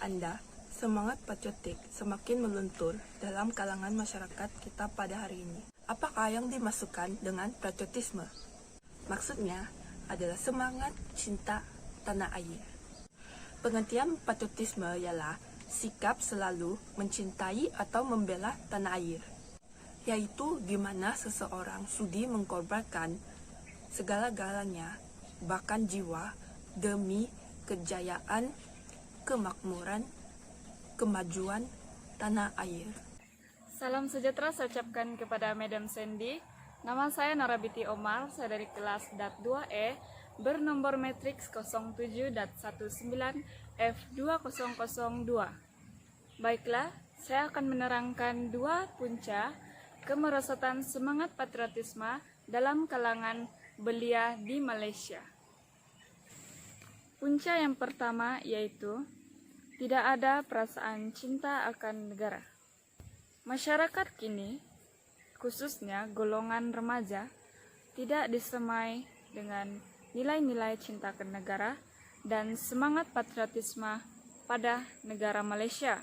Anda, semangat patriotik semakin meluntur dalam kalangan masyarakat kita pada hari ini. Apakah yang dimasukkan dengan patriotisme? Maksudnya adalah semangat cinta tanah air. Pengertian patriotisme ialah sikap selalu mencintai atau membela tanah air, yaitu di mana seseorang sudi mengorbankan segala-galanya, bahkan jiwa, demi kejayaan, kemakmuran, kemajuan tanah air. Salam sejahtera saya ucapkan kepada Madam Sandy. Nama saya Norabiti Omar, saya dari kelas DAT 2E bernomor matriks 07.19F2002. Baiklah, saya akan menerangkan dua punca kemerosotan semangat patriotisme dalam kalangan belia di Malaysia. Punca yang pertama yaitu tidak ada perasaan cinta akan negara. Masyarakat kini, khususnya golongan remaja, tidak disemai dengan nilai-nilai cinta ke negara dan semangat patriotisme pada negara Malaysia.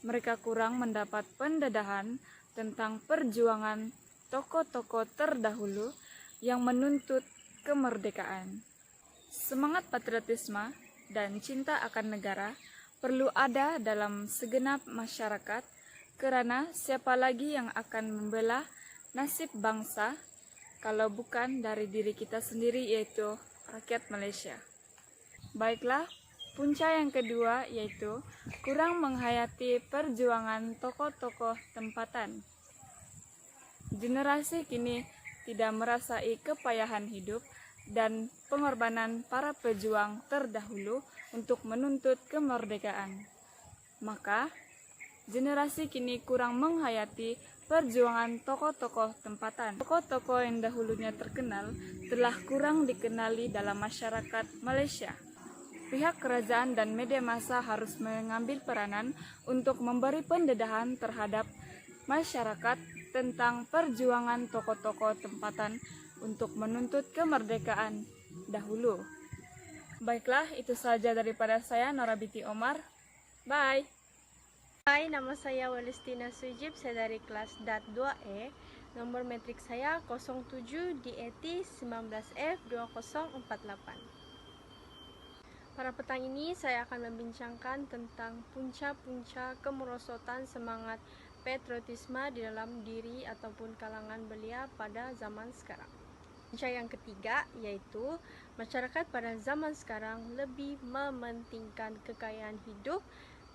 Mereka kurang mendapat pendedahan tentang perjuangan tokoh-tokoh terdahulu yang menuntut kemerdekaan. Semangat patriotisme dan cinta akan negara perlu ada dalam segenap masyarakat, karena siapa lagi yang akan membela nasib bangsa kalau bukan dari diri kita sendiri, yaitu rakyat Malaysia. Baiklah, punca yang kedua yaitu kurang menghayati perjuangan tokoh-tokoh tempatan. Generasi kini tidak merasai kepayahan hidup dan pengorbanan para pejuang terdahulu untuk menuntut kemerdekaan. Maka, generasi kini kurang menghayati perjuangan tokoh-tokoh tempatan. Tokoh-tokoh yang dahulunya terkenal telah kurang dikenali dalam masyarakat Malaysia. Pihak kerajaan dan media massa harus mengambil peranan untuk memberi pendedahan terhadap masyarakat tentang perjuangan tokoh-tokoh tempatan untuk menuntut kemerdekaan dahulu. Baiklah, itu saja daripada saya, Norabiti Omar. Bye! Hai, nama saya Walistina Sujib, saya dari kelas DAT 2E. Nomor metrik saya 07 DAT 19F2048. Pada petang ini saya akan membincangkan tentang punca-punca kemerosotan semangat patriotisme di dalam diri ataupun kalangan belia pada zaman sekarang. Punca yang ketiga yaitu masyarakat pada zaman sekarang lebih mementingkan kekayaan hidup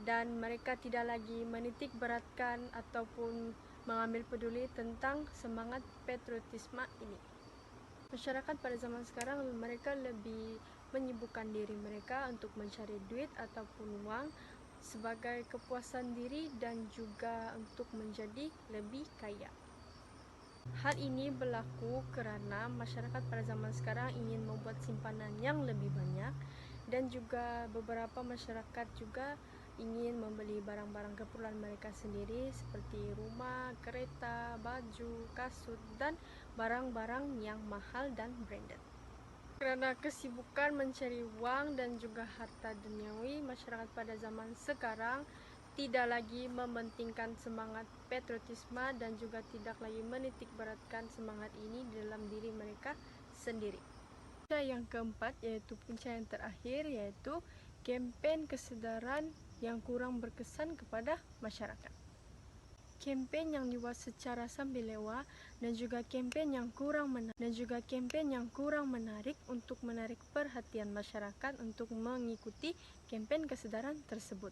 dan mereka tidak lagi menitik beratkan ataupun mengambil peduli tentang semangat patriotisme ini. Masyarakat pada zaman sekarang mereka lebih menyibukkan diri mereka untuk mencari duit ataupun uang sebagai kepuasan diri dan juga untuk menjadi lebih kaya. Hal ini berlaku kerana masyarakat pada zaman sekarang ingin membuat simpanan yang lebih banyak dan juga beberapa masyarakat juga ingin membeli barang-barang keperluan mereka sendiri seperti rumah, kereta, baju, kasut dan barang-barang yang mahal dan branded. Kerana kesibukan mencari uang dan juga harta duniawi, masyarakat pada zaman sekarang tidak lagi mementingkan semangat patriotisme dan juga tidak lagi menitik beratkan semangat ini di dalam diri mereka sendiri. Punca yang keempat yaitu punca yang terakhir yaitu kempen kesedaran yang kurang berkesan kepada masyarakat. Kempen yang dibuat secara sambil lewa dan juga kempen yang kurang menarik untuk menarik perhatian masyarakat untuk mengikuti kempen kesedaran tersebut.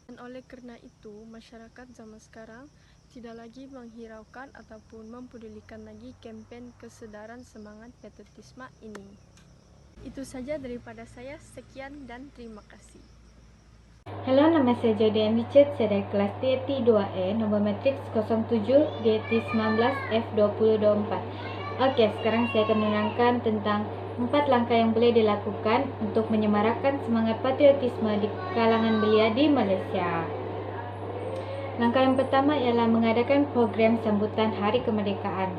Dan oleh kerana itu, masyarakat zaman sekarang tidak lagi menghiraukan ataupun mempedulikan lagi kempen kesedaran semangat patriotisme ini. Itu saja daripada saya, sekian dan terima kasih. Halo, nama saya Jodian Richard, saya dari kelas DAT 2E, nomor matriks 07 DAT 19F2024. Oke, sekarang saya akan menerangkan tentang 4 langkah yang boleh dilakukan untuk menyemarakkan semangat patriotisme di kalangan belia di Malaysia. Langkah yang pertama ialah mengadakan program sambutan Hari Kemerdekaan.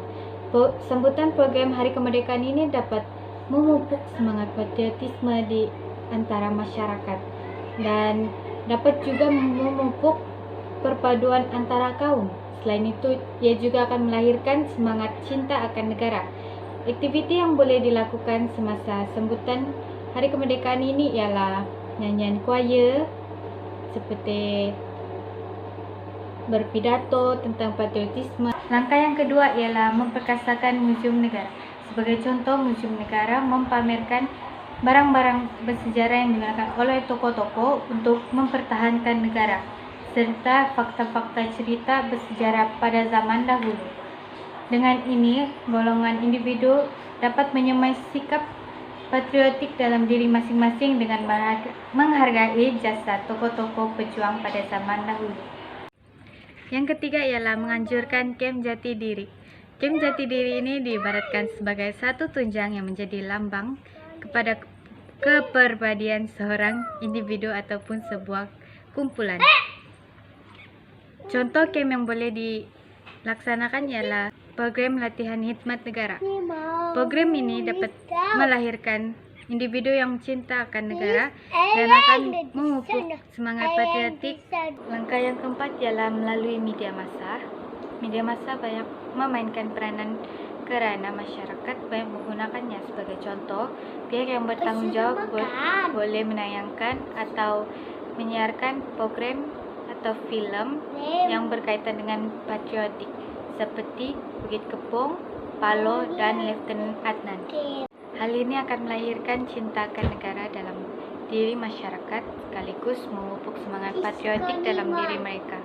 Sambutan program Hari Kemerdekaan ini dapat memupuk semangat patriotisme di antara masyarakat. Dan dapat juga memupuk perpaduan antara kaum. Selain itu, ia juga akan melahirkan semangat cinta akan negara. Aktiviti yang boleh dilakukan semasa sambutan Hari Kemerdekaan ini ialah nyanyian choir, seperti berpidato tentang patriotisme. Langkah yang kedua ialah memperkasakan Museum Negara. Sebagai contoh, Museum Negara mempamerkan barang-barang bersejarah yang digunakan oleh tokoh-tokoh untuk mempertahankan negara, serta fakta-fakta cerita bersejarah pada zaman dahulu. Dengan ini, golongan individu dapat menyemai sikap patriotik dalam diri masing-masing dengan menghargai jasa tokoh-tokoh pejuang pada zaman dahulu. Yang ketiga ialah menganjurkan Kem Jati Diri. Kem Jati Diri ini diibaratkan sebagai satu tunjang yang menjadi lambang kepada kepribadian seorang individu ataupun sebuah kumpulan. Contoh Kem yang boleh dilaksanakan ialah program latihan khidmat negara. Program ini dapat melahirkan individu yang cinta akan negara dan akan memupuk semangat patriotik. Langkah yang keempat ialah melalui media massa. Media massa banyak memainkan peranan kerana masyarakat banyak menggunakannya. Sebagai contoh, pihak yang bertanggung jawab boleh menayangkan atau menyiarkan program atau filem yang berkaitan dengan patriotik seperti Bukit Kepong, Palo, dan Lieutenant Adnan. Hal ini akan melahirkan cinta akan negara dalam diri masyarakat sekaligus memupuk semangat patriotik dalam diri mereka.